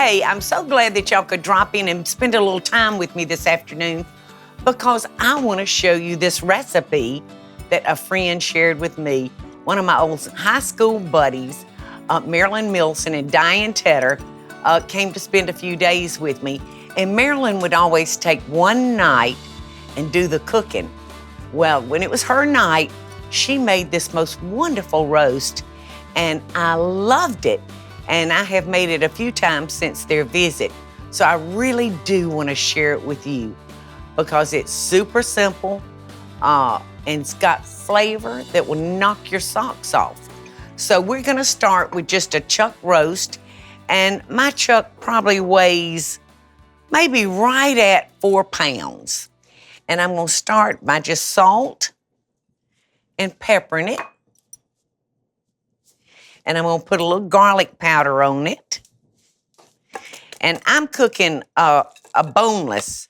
Hey, I'm so glad that y'all could drop in and spend a little time with me this afternoon because I want to show you this recipe that a friend shared with me. One of my old high school buddies, Marilyn Milson and Diane Tedder, came to spend a few days with me. And Marilyn would always take one night and do the cooking. Well, when it was her night, she made this most wonderful roast, and I loved it. And I have made it a few times since their visit. So I really do want to share it with you because it's super simple and it's got flavor that will knock your socks off. So we're gonna start with just a chuck roast, and my chuck probably weighs maybe right at 4 pounds. And I'm gonna start by just salt and peppering it. And I'm gonna put a little garlic powder on it. And I'm cooking a boneless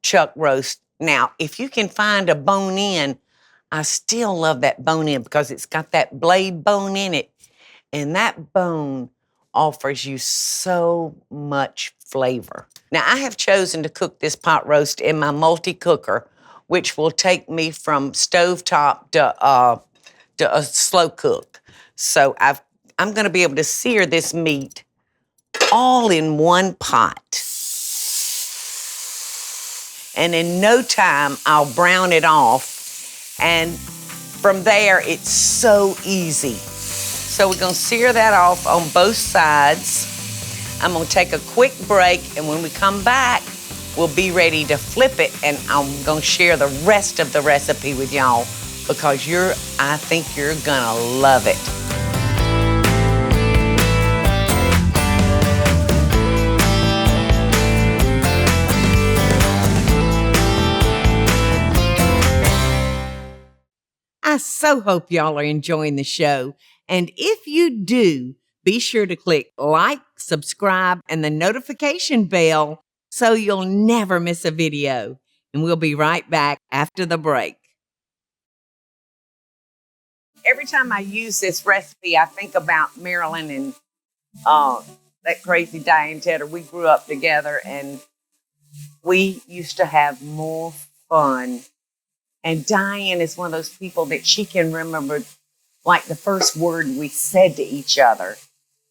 chuck roast. Now, if you can find a bone in, I still love that bone in because it's got that blade bone in it. And that bone offers you so much flavor. Now, I have chosen to cook this pot roast in my multi-cooker, which will take me from stovetop to a slow cook. So I'm gonna be able to sear this meat all in one pot. And in no time, I'll brown it off. And from there, it's so easy. So we're gonna sear that off on both sides. I'm gonna take a quick break, and when we come back, we'll be ready to flip it, and I'm gonna share the rest of the recipe with y'all because I think you're gonna love it. I so hope y'all are enjoying the show. And if you do, be sure to click like, subscribe, and the notification bell so you'll never miss a video. And we'll be right back after the break. Every time I use this recipe, I think about Marilyn and that crazy Diane Tedder. We grew up together, and we used to have more fun. And Diane is one of those people that she can remember like the first word we said to each other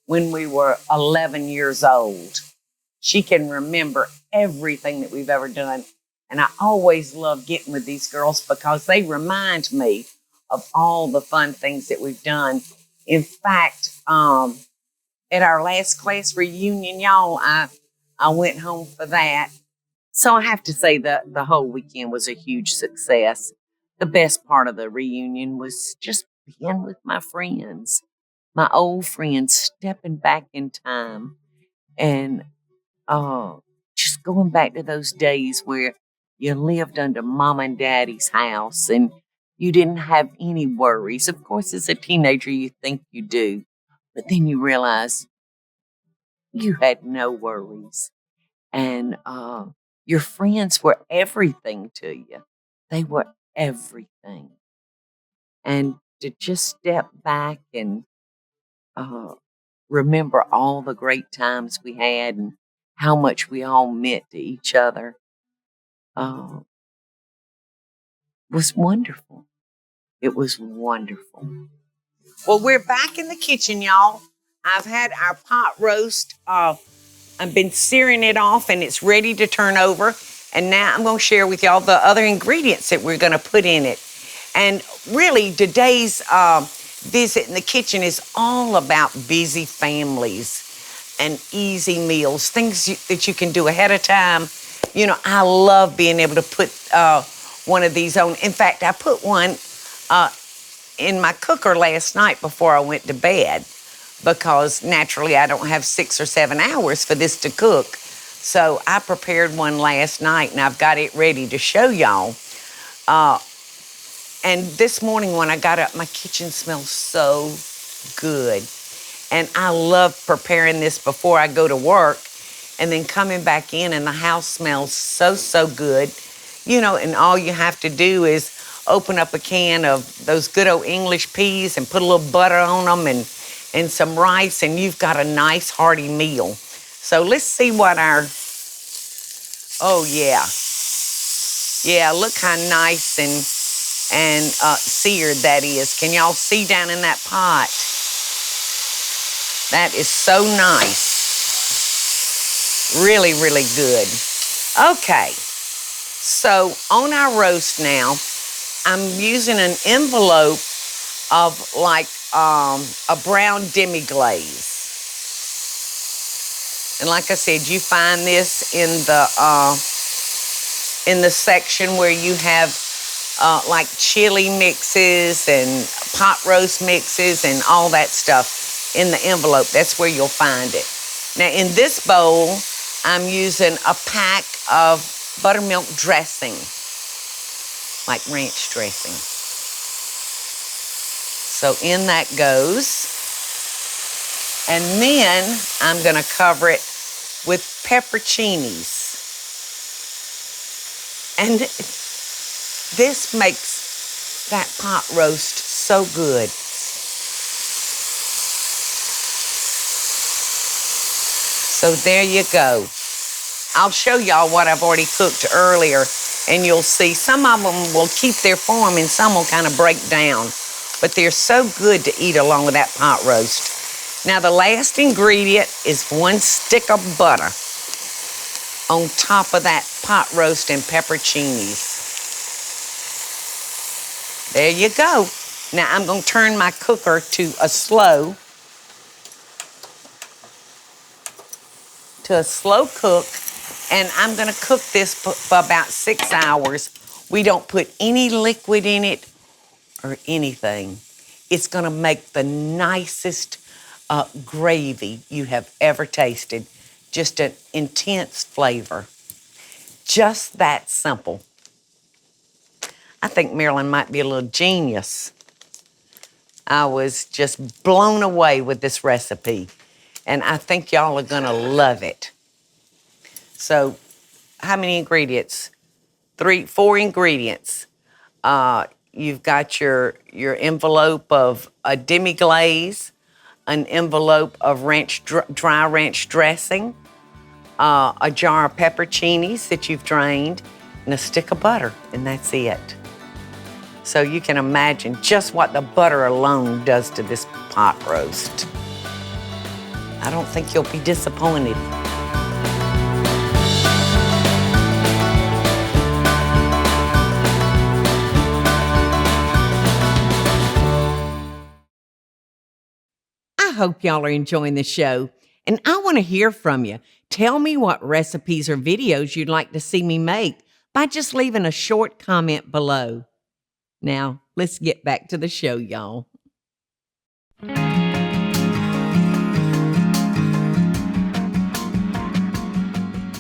when we were 11 years old. She can remember everything that we've ever done. And I always love getting with these girls because they remind me of all the fun things that we've done. In fact, at our last class reunion, y'all, I went home for that. So I have to say that the whole weekend was a huge success. The best part of the reunion was just being with my friends, my old friends, stepping back in time and just going back to those days where you lived under mom and daddy's house and you didn't have any worries. Of course, as a teenager, you think you do, but then you realize you had no worries. And your friends were everything to you. They were everything. And to just step back and remember all the great times we had and how much we all meant to each other was wonderful. It was wonderful. Well, we're back in the kitchen, y'all. I've had our pot roast. I've been searing it off, and it's ready to turn over. And now I'm going to share with y'all the other ingredients that we're going to put in it. And really, today's visit in the kitchen is all about busy families and easy meals, things that you can do ahead of time. You know, I love being able to put one of these on. In fact, I put one in my cooker last night before I went to bed because naturally I don't have 6 or 7 hours for this to cook. So I prepared one last night, and I've got it ready to show y'all. And this morning when I got up, my kitchen smells so good. And I love preparing this before I go to work and then coming back in, and the house smells so, so good. You know, and all you have to do is open up a can of those good old English peas and put a little butter on them and some rice, and you've got a nice hearty meal. So let's see what our, oh yeah. Yeah, look how nice and seared that is. Can y'all see down in that pot? That is so nice. Really, really good. Okay, so on our roast now, I'm using an envelope of like a brown demi-glaze. And like I said, you find this in the section where you have like chili mixes and pot roast mixes and all that stuff in the envelope. That's where you'll find it. Now in this bowl, I'm using a pack of buttermilk dressing, like ranch dressing. So in that goes. And then I'm gonna cover it with pepperoncinis. And this makes that pot roast so good. So there you go. I'll show y'all what I've already cooked earlier, and you'll see some of them will keep their form and some will kind of break down. But they're so good to eat along with that pot roast. Now the last ingredient is 1 stick of butter on top of that pot roast and pepperoncinis. There you go. Now I'm gonna turn my cooker to a slow cook, and I'm gonna cook this for about 6 hours. We don't put any liquid in it or anything. It's gonna make the nicest gravy you have ever tasted. Just an intense flavor. Just that simple. I think Marilyn might be a little genius. I was just blown away with this recipe, and I think y'all are gonna love it. So, how many ingredients? 4 ingredients. You've got your envelope of a demi-glaze, an envelope of dry ranch dressing, a jar of pepperoncinis that you've drained, and a stick of butter, and that's it. So you can imagine just what the butter alone does to this pot roast. I don't think you'll be disappointed. I hope y'all are enjoying the show, and I want to hear from you. Tell me what recipes or videos you'd like to see me make by just leaving a short comment below. Now, let's get back to the show, y'all.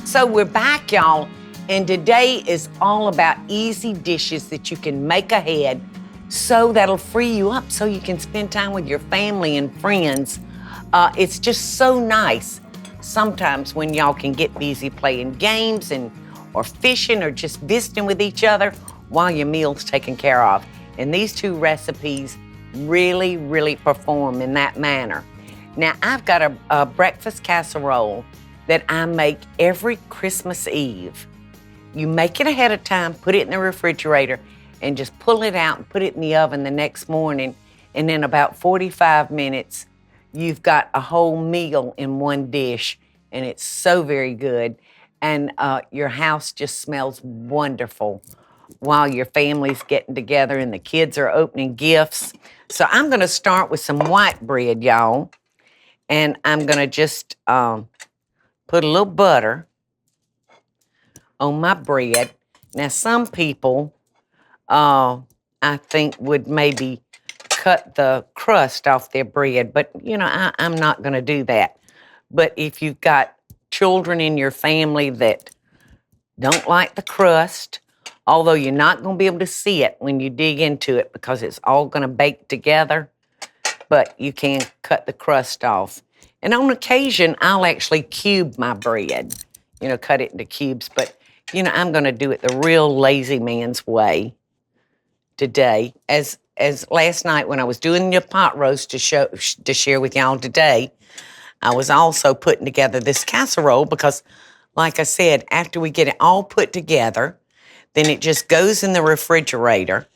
So we're back, y'all, and today is all about easy dishes that you can make ahead so that'll free you up so you can spend time with your family and friends. It's just so nice sometimes when y'all can get busy playing games or fishing or just visiting with each other while your meal's taken care of. And these 2 recipes really, really perform in that manner. Now, I've got a breakfast casserole that I make every Christmas Eve. You make it ahead of time, put it in the refrigerator, and just pull it out and put it in the oven the next morning. And in about 45 minutes, you've got a whole meal in one dish, and it's so very good. And your house just smells wonderful while your family's getting together and the kids are opening gifts. So I'm gonna start with some white bread, y'all. And I'm gonna just put a little butter on my bread. Now, some people, I think, would maybe cut the crust off their bread, but, you know, I'm not going to do that. But if you've got children in your family that don't like the crust, although you're not going to be able to see it when you dig into it because it's all going to bake together, but you can cut the crust off. And on occasion, I'll actually cube my bread, you know, cut it into cubes. But, you know, I'm going to do it the real lazy man's way today. As last night when I was doing your pot roast to share with y'all today, I was also putting together this casserole because, like I said, after we get it all put together, then it just goes in the refrigerator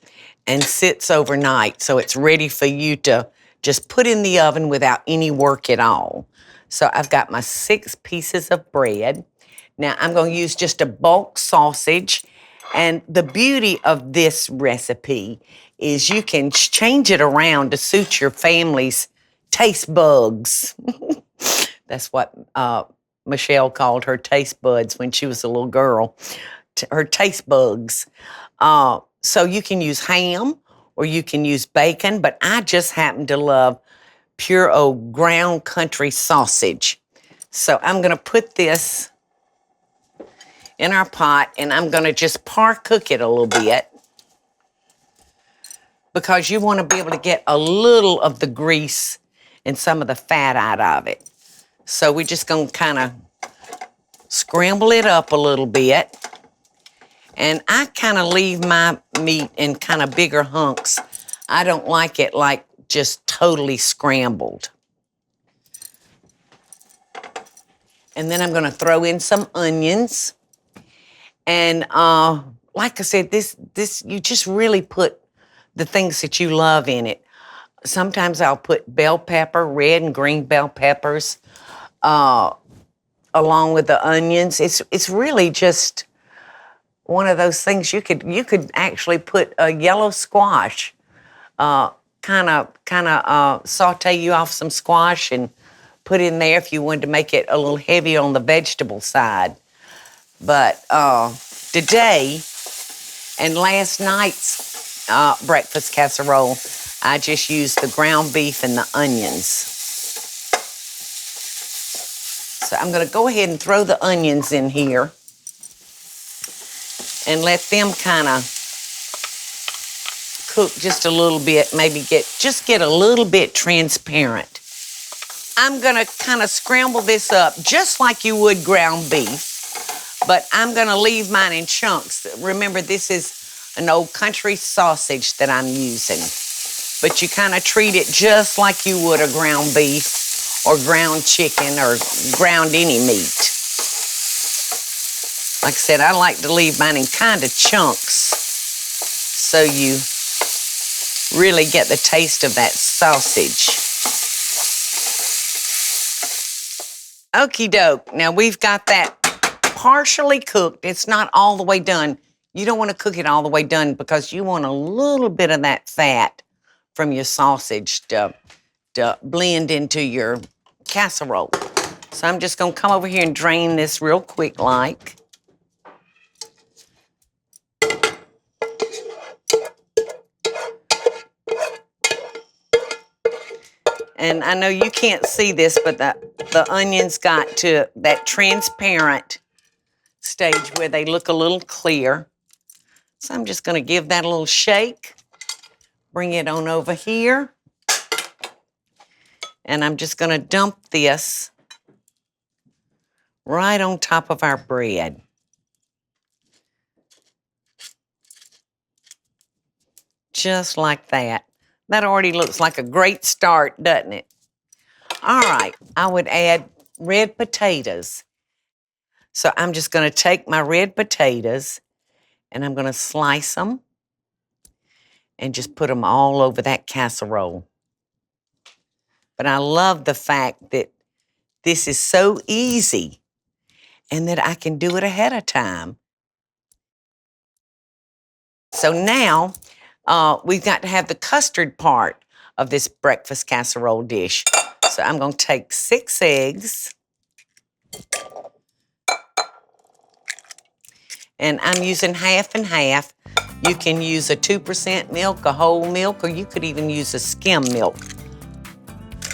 and sits overnight, so it's ready for you to just put in the oven without any work at all. So I've got my 6 pieces of bread. Now I'm going to use just a bulk sausage, and the beauty of this recipe is you can change it around to suit your family's taste bugs. That's what Michelle called her taste buds when she was a little girl, her taste bugs. So you can use ham or you can use bacon, but I just happen to love pure old ground country sausage. So I'm going to put this in our pot, and I'm going to just cook it a little bit because you want to be able to get a little of the grease and some of the fat out of it. So we're just going to kind of scramble it up a little bit. And I kind of leave my meat in kind of bigger hunks. I don't like it like just totally scrambled. And then I'm going to throw in some onions. And like I said, this you just really put the things that you love in it. Sometimes I'll put bell pepper, red and green bell peppers, along with the onions. It's really just one of those things you could actually put a yellow squash, kind of saute you off some squash and put in there if you wanted to make it a little heavy on the vegetable side. But today and last night's breakfast casserole, I just used the ground beef and the onions. So I'm going to go ahead and throw the onions in here and let them kind of cook just a little bit, maybe get a little bit transparent. I'm going to kind of scramble this up just like you would ground beef, but I'm going to leave mine in chunks. Remember, this is an old country sausage that I'm using, but you kind of treat it just like you would a ground beef or ground chicken or ground any meat. Like I said, I like to leave mine in kind of chunks so you really get the taste of that sausage. Okie doke. Now we've got that partially cooked. It's not all the way done. You don't want to cook it all the way done because you want a little bit of that fat from your sausage to blend into your casserole. So I'm just going to come over here and drain this real quick like. And I know you can't see this, but the onions got to that transparent stage where they look a little clear. So I'm just going to give that a little shake. Bring it on over here. And I'm just going to dump this right on top of our bread. Just like that. That already looks like a great start, doesn't it? All right, I would add red potatoes. So I'm just going to take my red potatoes and I'm going to slice them and just put them all over that casserole. But I love the fact that this is so easy and that I can do it ahead of time. So now we've got to have the custard part of this breakfast casserole dish. So I'm going to take 6 eggs. And I'm using half and half. You can use a 2% milk, a whole milk, or you could even use a skim milk.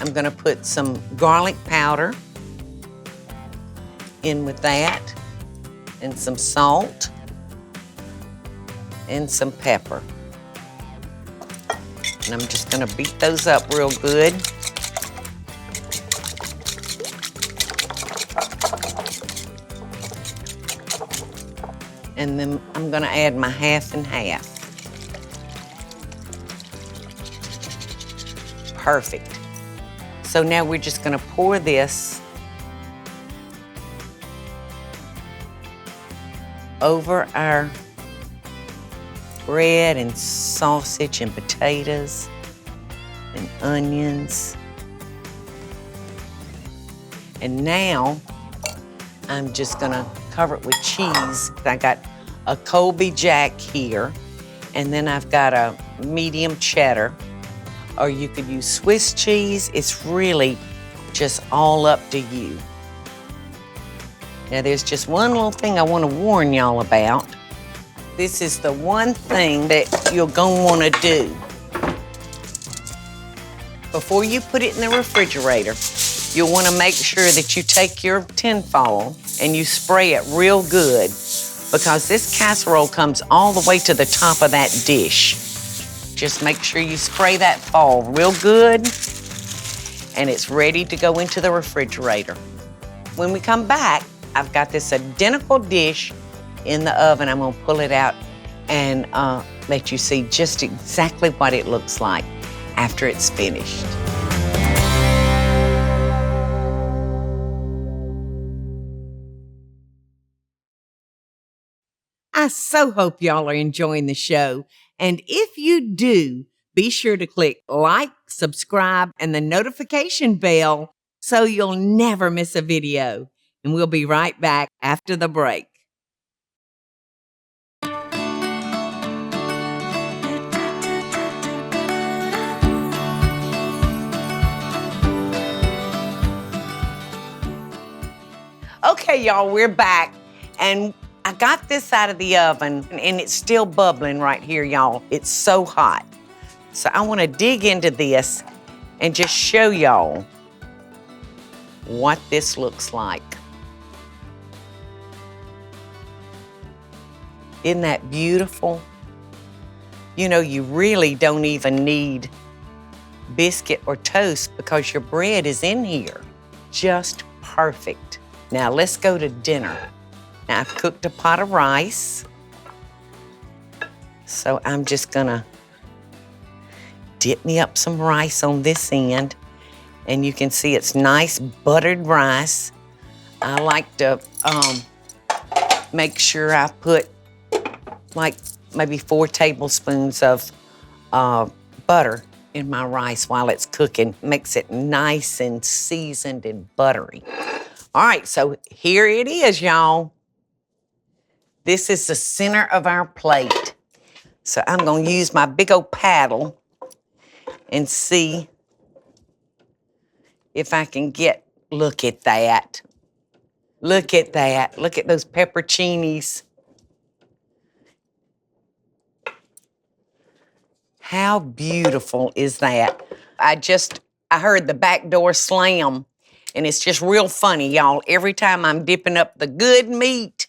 I'm going to put some garlic powder in with that, and some salt, and some pepper. And I'm just going to beat those up real good. And then I'm going to add my half and half. Perfect. So now we're just gonna pour this over our bread and sausage and potatoes and onions. And now I'm just gonna cover it with cheese. I got a Colby Jack here, and then I've got a medium cheddar, or you could use Swiss cheese. It's really just all up to you. Now there's just one little thing I wanna warn y'all about. This is the one thing that you're gonna wanna do. Before you put it in the refrigerator, you'll wanna make sure that you take your tin foil and you spray it real good, because this casserole comes all the way to the top of that dish. Just make sure you spray that foil real good, and it's ready to go into the refrigerator. When we come back, I've got this identical dish in the oven. I'm gonna pull it out and let you see just exactly what it looks like after it's finished. I so hope y'all are enjoying the show. And if you do, be sure to click like, subscribe, and the notification bell so you'll never miss a video. And we'll be right back after the break. Okay, y'all, we're back. And I got this out of the oven, and it's still bubbling right here, y'all. It's so hot. So I want to dig into this and just show y'all what this looks like. Isn't that beautiful? You know, you really don't even need biscuit or toast because your bread is in here. Just perfect. Now let's go to dinner. Now I've cooked a pot of rice. So I'm just gonna dip me up some rice on this end. And you can see it's nice buttered rice. I like to make sure I put like maybe 4 tablespoons of butter in my rice while it's cooking. Makes it nice and seasoned and buttery. All right, so here it is, y'all. This is the center of our plate. So I'm gonna use my big old paddle and see if I can get, look at that. Look at that, look at those pepperoncinis. How beautiful is that? I heard the back door slam, and it's just real funny, y'all. Every time I'm dipping up the good meat,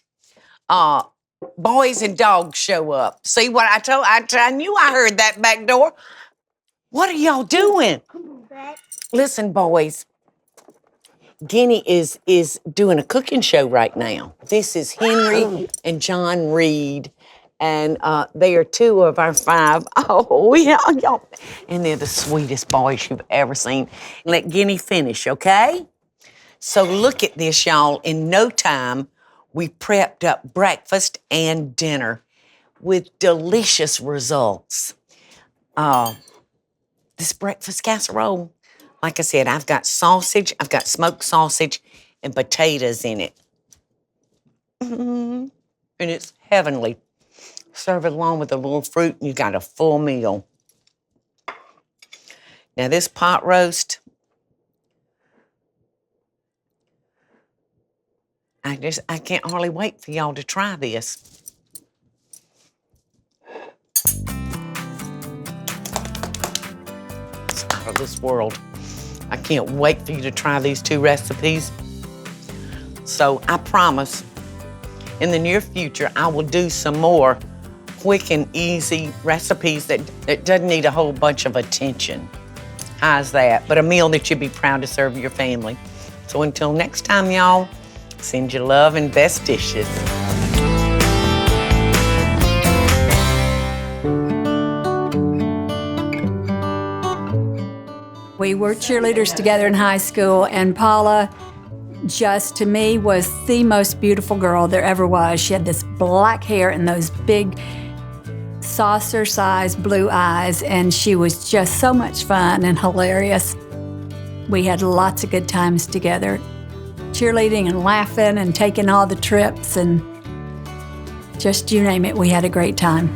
boys and dogs show up. See what I told? I knew I heard that back door. What are y'all doing? Listen, boys. Guinea is doing a cooking show right now. This is Henry and John Reed, and they are 2 of our 5. Oh, yeah, y'all. And they're the sweetest boys you've ever seen. Let Guinea finish, okay? So look at this, y'all. In no time, we prepped up breakfast and dinner with delicious results. This breakfast casserole, like I said, I've got sausage, I've got smoked sausage and potatoes in it. And it's heavenly. Serve it along with a little fruit and you got a full meal. Now this pot roast, I can't hardly wait for y'all to try this. It's out of this world. I can't wait for you to try these 2 recipes. So I promise in the near future, I will do some more quick and easy recipes that doesn't need a whole bunch of attention. How's that? But a meal that you'd be proud to serve your family. So until next time, y'all, send you love and best dishes. We were cheerleaders together in high school, and Paula just, to me, was the most beautiful girl there ever was. She had this black hair and those big saucer-sized blue eyes, and she was just so much fun and hilarious. We had lots of good times together, cheerleading and laughing and taking all the trips, and just you name it, we had a great time.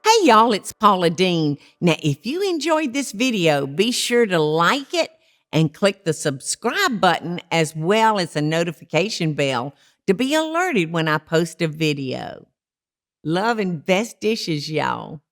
Hey y'all, it's Paula Deen. Now, if you enjoyed this video, be sure to like it and click the subscribe button as well as the notification bell to be alerted when I post a video. Love and best dishes, y'all.